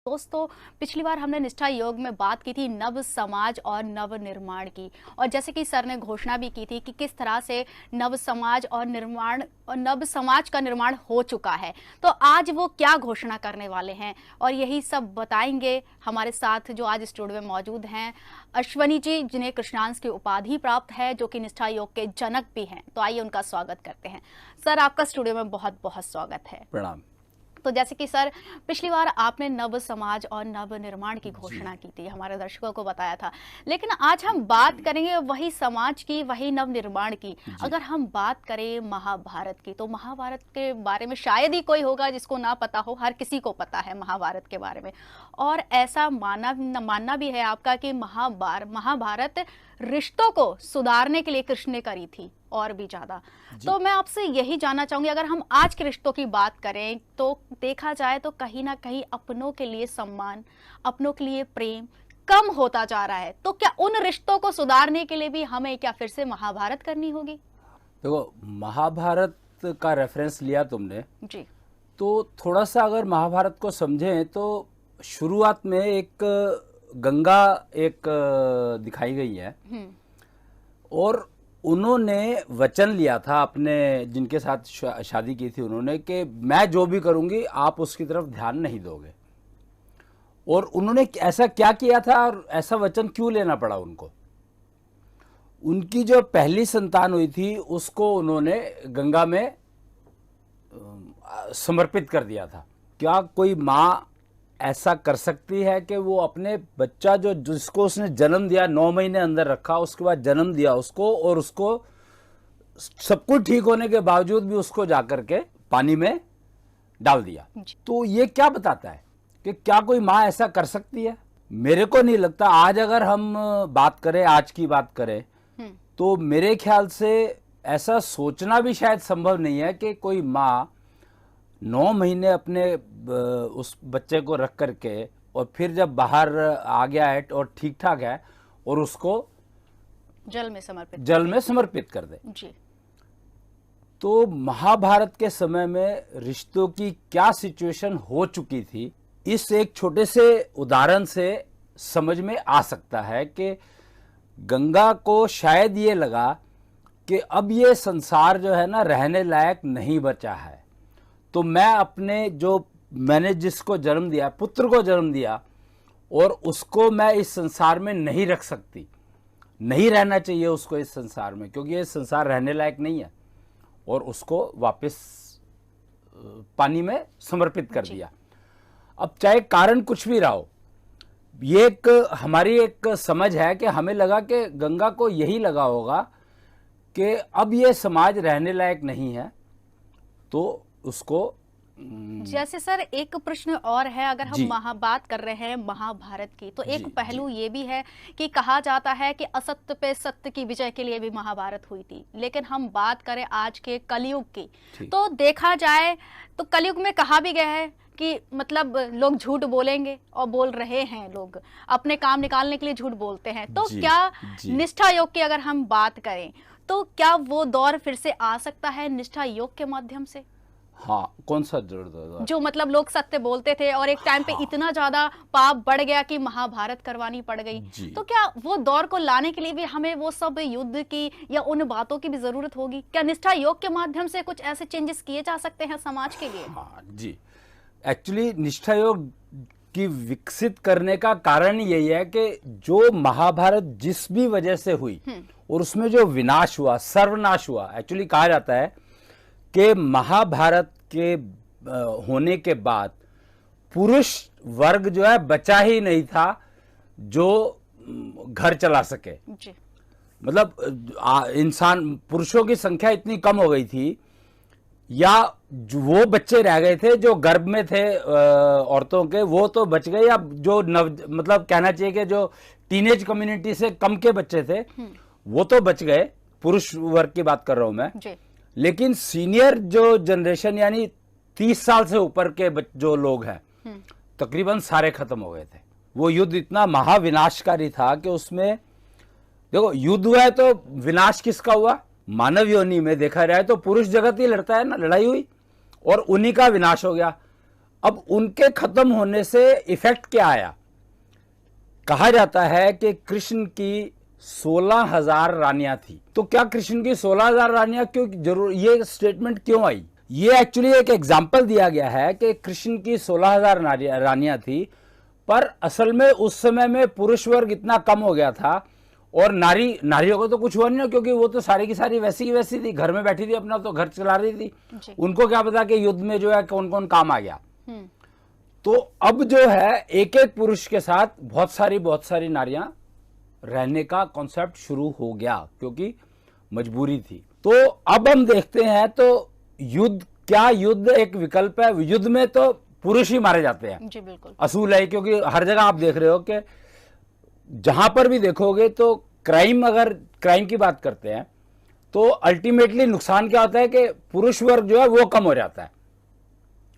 दोस्तों, पिछली बार हमने निष्ठा योग में बात की थी नव समाज और नव निर्माण की। और जैसे कि सर ने घोषणा भी की थी कि किस तरह से नव समाज और नव समाज का निर्माण हो चुका है, तो आज वो क्या घोषणा करने वाले हैं और यही सब बताएंगे हमारे साथ जो आज स्टूडियो में मौजूद हैं अश्वनी जी, जिन्हें कृष्णांश की उपाधि प्राप्त है, जो कि निष्ठा योग के जनक भी हैं। तो आइए उनका स्वागत करते हैं। सर, आपका स्टूडियो में बहुत बहुत स्वागत है। प्रणाम। तो जैसे कि सर, पिछली बार आपने नव समाज और नव निर्माण की घोषणा की थी, हमारे दर्शकों को बताया था, लेकिन आज हम बात करेंगे वही समाज की, वही नव निर्माण की। अगर हम बात करें महाभारत की, तो महाभारत के बारे में शायद ही कोई होगा जिसको ना पता हो। हर किसी को पता है महाभारत के बारे में, और ऐसा मानना भी है आपका कि महाभारत रिश्तों को सुधारने के लिए कृष्ण ने करी थी और भी ज्यादा। तो मैं आपसे यही जानना चाहूंगी, अगर हम आज के रिश्तों की बात करें तो देखा जाए तो कहीं ना कहीं अपनों के लिए सम्मान, अपनों के लिए प्रेम कम होता जा रहा है। तो क्या उन रिश्तों को सुधारने के लिए भी हमें क्या फिर से महाभारत करनी होगी? देखो, महाभारत का रेफरेंस लिया तुमने जी, तो थोड़ा सा अगर महाभारत को समझें तो शुरुआत में एक गंगा एक दिखाई गई है और उन्होंने वचन लिया था अपने जिनके साथ शादी की थी उन्होंने कि मैं जो भी करूंगी आप उसकी तरफ ध्यान नहीं दोगे। और उन्होंने ऐसा क्या किया था और ऐसा वचन क्यों लेना पड़ा उनको? उनकी जो पहली संतान हुई थी उसको उन्होंने गंगा में समर्पित कर दिया था। क्या कोई माँ ऐसा कर सकती है कि वो अपने बच्चा जिसको उसने जन्म दिया, 9 महीने अंदर रखा, उसके बाद जन्म दिया उसको, और उसको सब कुछ ठीक होने के बावजूद भी उसको जाकर के पानी में डाल दिया? तो ये क्या बताता है कि क्या कोई माँ ऐसा कर सकती है? मेरे को नहीं लगता। आज अगर हम बात करें, आज की बात करें, तो मेरे ख्याल से ऐसा सोचना भी शायद संभव नहीं है कि कोई माँ 9 महीने अपने उस बच्चे को रख करके और फिर जब बाहर आ गया है और ठीक ठाक है और उसको जल में समर्पित कर दे। जी। तो महाभारत के समय में रिश्तों की क्या सिचुएशन हो चुकी थी, इस एक छोटे से उदाहरण से समझ में आ सकता है कि गंगा को शायद ये लगा कि अब ये संसार जो है ना रहने लायक नहीं बचा है, तो मैंने जिसको जन्म दिया, पुत्र को जन्म दिया, और उसको मैं इस संसार में नहीं रख सकती, नहीं रहना चाहिए उसको इस संसार में, क्योंकि ये संसार रहने लायक नहीं है, और उसको वापस पानी में समर्पित कर दिया। अब चाहे कारण कुछ भी रहा हो, ये हमारी एक समझ है कि हमें लगा कि गंगा को यही लगा होगा कि अब ये समाज रहने लायक नहीं है, तो उसको जैसे सर एक प्रश्न और है, अगर हम बात कर रहे हैं महाभारत की, तो एक पहलू ये भी है कि कहा जाता है कि असत्य पे सत्य की विजय के लिए भी महाभारत हुई थी। लेकिन हम बात करें आज के कलयुग की, तो देखा जाए तो कलयुग में कहा भी गया है कि मतलब लोग झूठ बोलेंगे, और बोल रहे हैं, लोग अपने काम निकालने के लिए झूठ बोलते हैं। तो क्या निष्ठा योग की अगर हम बात करें तो क्या वो दौर फिर से आ सकता है निष्ठा योग के माध्यम से? हाँ, कौन सा दौर? जो मतलब लोग सत्य बोलते थे और एक टाइम पे इतना ज्यादा पाप बढ़ गया कि महाभारत करवानी पड़ गई। तो क्या वो दौर को लाने के लिए भी हमें वो सब युद्ध की या उन बातों की भी जरूरत होगी? क्या निष्ठा योग के माध्यम से कुछ ऐसे चेंजेस किए जा सकते हैं समाज के लिए? हाँ जी, एक्चुअली निष्ठा योग की विकसित करने का कारण यही है कि जो महाभारत जिस भी वजह से हुई और उसमें जो विनाश हुआ, सर्वनाश हुआ, एक्चुअली कहा जाता है कि महाभारत के होने के बाद पुरुष वर्ग जो है बचा ही नहीं था जो घर चला सके जी। मतलब इंसान, पुरुषों की संख्या इतनी कम हो गई थी, या वो बच्चे रह गए थे जो गर्भ में थे औरतों के, वो तो बच गए, या जो मतलब कहना चाहिए कि जो टीनेज कम्युनिटी से कम के बच्चे थे वो तो बच गए, पुरुष वर्ग की बात कर रहा हूं मैं जी। लेकिन सीनियर जो जनरेशन यानी 30 साल से ऊपर के जो लोग हैं तकरीबन सारे खत्म हो गए थे। वो युद्ध इतना महाविनाशकारी था कि उसमें देखो, युद्ध हुआ है तो विनाश किसका हुआ? मानव योनि में देखा जाए तो पुरुष जगत ही लड़ता है ना, लड़ाई हुई और उन्हीं का विनाश हो गया। अब उनके खत्म होने से इफेक्ट क्या आया? कहा जाता है कि कृष्ण की 16,000 रानियां थी। तो क्या कृष्ण की 16,000 रानियां क्यों जरूर, ये स्टेटमेंट क्यों आई? ये एक्चुअली एक एग्जाम्पल दिया गया है कि कृष्ण की 16,000 रानियां थी, पर असल में उस समय में पुरुष वर्ग इतना कम हो गया था और नारियों को तो कुछ हुआ नहीं, क्योंकि वो तो सारी की सारी वैसी की वैसी थी, घर में बैठी थी, अपना तो घर चला रही थी। उनको क्या पता कि युद्ध में जो है कौन कौन काम आ गया। तो अब जो है एक एक पुरुष के साथ बहुत सारी नारियां रहने का कॉन्सेप्ट शुरू हो गया, क्योंकि मजबूरी थी। तो अब हम देखते हैं तो युद्ध एक विकल्प है? युद्ध में तो पुरुष ही मारे जाते हैं, जी बिल्कुल असूल है, क्योंकि हर जगह आप देख रहे हो कि जहां पर भी देखोगे तो अगर क्राइम की बात करते हैं तो अल्टीमेटली नुकसान क्या होता है कि पुरुष वर्ग जो है वो कम हो जाता है।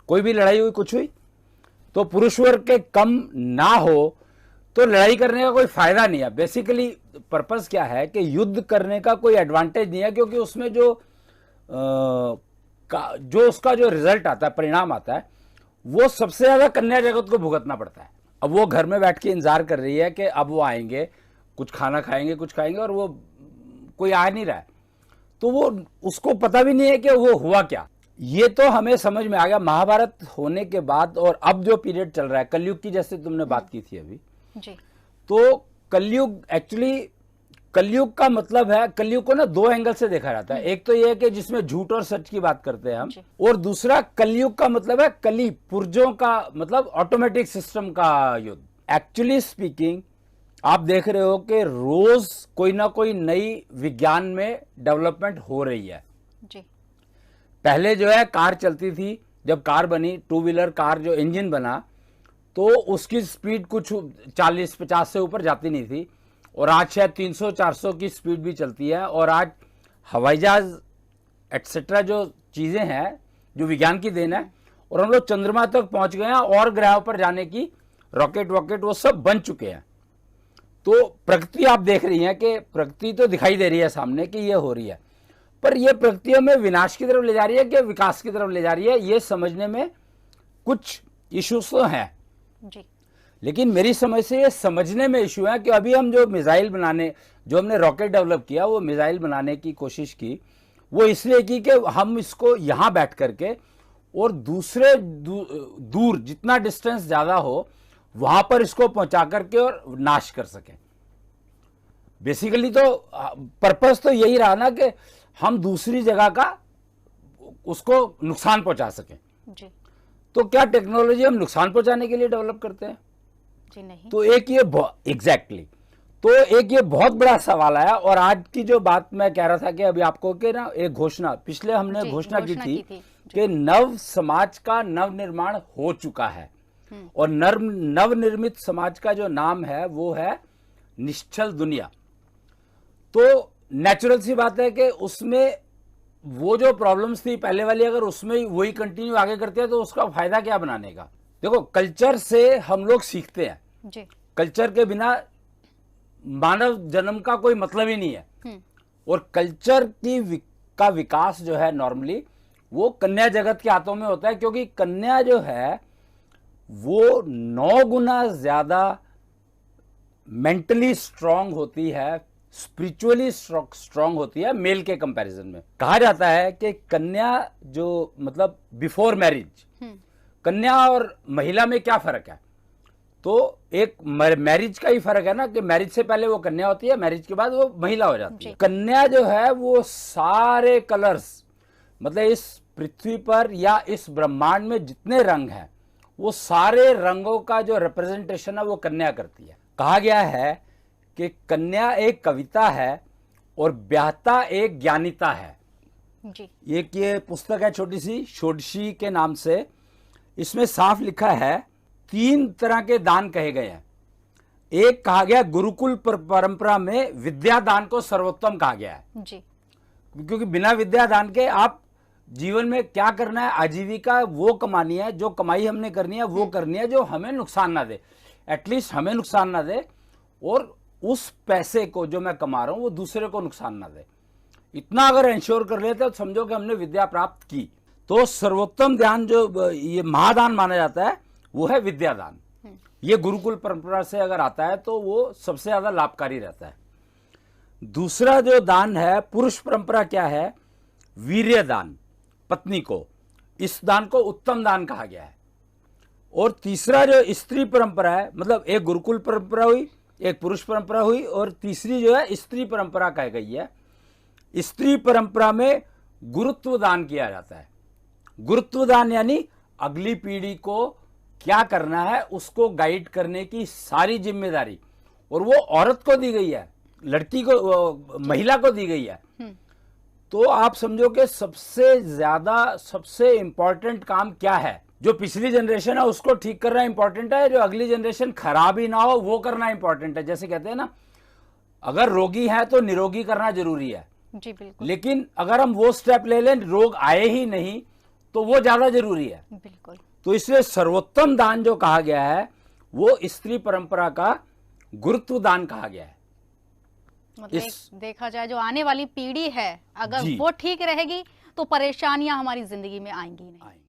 कोई भी लड़ाई हुई, कुछ हुई, तो पुरुष वर्ग के कम ना हो तो लड़ाई करने का कोई फायदा नहीं है। बेसिकली पर्पस क्या है कि युद्ध करने का कोई एडवांटेज नहीं है, क्योंकि उसमें उसका जो रिजल्ट आता है, परिणाम आता है, वो सबसे ज्यादा कन्या जगत को भुगतना पड़ता है। अब वो घर में बैठ के इंतजार कर रही है कि अब वो आएंगे, कुछ खाना खाएंगे, कुछ खाएंगे, और वो कोई आ नहीं रहा है, तो वो उसको पता भी नहीं है कि वो हुआ क्या। ये तो हमें समझ में आ गया महाभारत होने के बाद। और अब जो पीरियड चल रहा है कलयुग की, जैसे तुमने बात की थी अभी जी, तो कलयुग एक्चुअली, कलयुग का मतलब है, कलयुग को ना दो एंगल से देखा जाता है। एक तो ये है कि जिसमें झूठ और सच की बात करते हैं हम, और दूसरा कलयुग का मतलब है कली, पुर्जों का मतलब ऑटोमेटिक सिस्टम का युद्ध। एक्चुअली स्पीकिंग आप देख रहे हो कि रोज कोई ना कोई नई विज्ञान में डेवलपमेंट हो रही है। जी, पहले जो है कार चलती थी, जब कार बनी, टू व्हीलर कार जो इंजन बना, तो उसकी स्पीड कुछ 40-50 से ऊपर जाती नहीं थी, और आज शायद 300-400 की स्पीड भी चलती है। और आज हवाई जहाज एटसेट्रा जो चीजें हैं जो विज्ञान की देन है, और हम लोग चंद्रमा तक पहुंच गए हैं, और ग्रहों पर जाने की रॉकेट वो सब बन चुके हैं। तो प्रकृति आप देख रही हैं कि प्रकृति तो दिखाई दे रही है सामने कि ये हो रही है, पर यह प्रकृतियों में विनाश की तरफ ले जा रही है कि विकास की तरफ ले जा रही है, ये समझने में कुछ इश्यूज तो हैं जी। लेकिन मेरी समझ से ये समझने में इशू है कि अभी हम जो मिसाइल बनाने, जो हमने रॉकेट डेवलप किया, वो मिसाइल बनाने की कोशिश की, वो इसलिए की कि हम इसको यहां बैठ करके और दूसरे दूर जितना डिस्टेंस ज्यादा हो वहां पर इसको पहुंचा करके और नाश कर सकें। बेसिकली तो पर्पस तो यही रहा ना कि हम दूसरी जगह का उसको नुकसान पहुंचा सकें। जी, तो क्या टेक्नोलॉजी हम नुकसान पहुंचाने के लिए डेवलप करते हैं? जी नहीं। तो एक ये एग्जैक्टली तो एक ये बहुत बड़ा सवाल आया। और आज की जो बात मैं कह रहा था कि अभी आपको कि ना एक घोषणा, पिछले हमने घोषणा की थी कि नव समाज का नव निर्माण हो चुका है, और नव निर्मित समाज का जो नाम है वो है निश्चल दुनिया। तो नेचुरल सी बात है कि उसमें वो जो प्रॉब्लम्स थी पहले वाली, अगर उसमें वही कंटिन्यू आगे करते हैं तो उसका फायदा क्या बनाने का? देखो, कल्चर से हम लोग सीखते हैं जी। कल्चर के बिना मानव जन्म का कोई मतलब ही नहीं है। और कल्चर का विकास जो है नॉर्मली वो कन्या जगत के हाथों में होता है, क्योंकि कन्या जो है वो 9 गुना ज्यादा मेंटली स्ट्रांग होती है, स्पिरिचुअली स्ट्रांग होती है मेल के कंपैरिजन में। कहा जाता है कि कन्या जो मतलब बिफोर मैरिज, कन्या और महिला में क्या फर्क है? तो एक मैरिज का ही फर्क है ना, कि मैरिज से पहले वो कन्या होती है, मैरिज के बाद वो महिला हो जाती है। कन्या जो है वो सारे कलर्स, मतलब इस पृथ्वी पर या इस ब्रह्मांड में जितने रंग हैं वो सारे रंगों का जो रिप्रेजेंटेशन है वो कन्या करती है। कहा गया है कि कन्या एक कविता है और ब्याहता एक ज्ञानिता है। जी। एक ये पुस्तक है छोटी सी, षोडशी के नाम से। इसमें साफ लिखा है 3 तरह के दान कहे गए हैं। एक कहा गया गुरुकुल परंपरा में विद्या दान को सर्वोत्तम कहा गया है जी। क्योंकि बिना विद्या दान के आप जीवन में क्या करना है, आजीविका वो कमानी है, जो कमाई हमने करनी है वो करनी है जो हमें नुकसान ना दे, एटलीस्ट हमें नुकसान ना दे, और उस पैसे को जो मैं कमा रहा हूं वो दूसरे को नुकसान ना दे। इतना अगर इंश्योर कर लेते तो समझो कि हमने विद्या प्राप्त की। तो सर्वोत्तम ध्यान जो ये महादान माना जाता है वो है विद्यादान। ये गुरुकुल परंपरा से अगर आता है तो वो सबसे ज्यादा लाभकारी रहता है। दूसरा जो दान है पुरुष परंपरा क्या है, वीर्य दान, पत्नी को, इस दान को उत्तम दान कहा गया है। और तीसरा जो स्त्री परंपरा है, मतलब एक गुरुकुल परंपरा हुई, एक पुरुष परंपरा हुई, और तीसरी जो है स्त्री परंपरा कही गई है। स्त्री परंपरा में गुरुत्व दान किया जाता है। गुरुत्व दान यानी अगली पीढ़ी को क्या करना है उसको गाइड करने की सारी जिम्मेदारी, और वो औरत को दी गई है, लड़की को, महिला को दी गई है। तो आप समझो कि सबसे ज्यादा सबसे इंपॉर्टेंट काम क्या है, जो पिछली जनरेशन है उसको ठीक करना इंपॉर्टेंट है, जो अगली जनरेशन खराब ही ना हो वो करना इंपॉर्टेंट है। जैसे कहते हैं ना, अगर रोगी है तो निरोगी करना जरूरी है जी बिल्कुल, लेकिन अगर हम वो स्टेप ले लें रोग आए ही नहीं तो वो ज्यादा जरूरी है। बिल्कुल। तो इसलिए सर्वोत्तम दान जो कहा गया है वो स्त्री परंपरा का गुरुत्व दान कहा गया है। मतलब देखा जाए जो आने वाली पीढ़ी है अगर जी। वो ठीक रहेगी तो परेशानियां हमारी जिंदगी में आएंगी नहीं।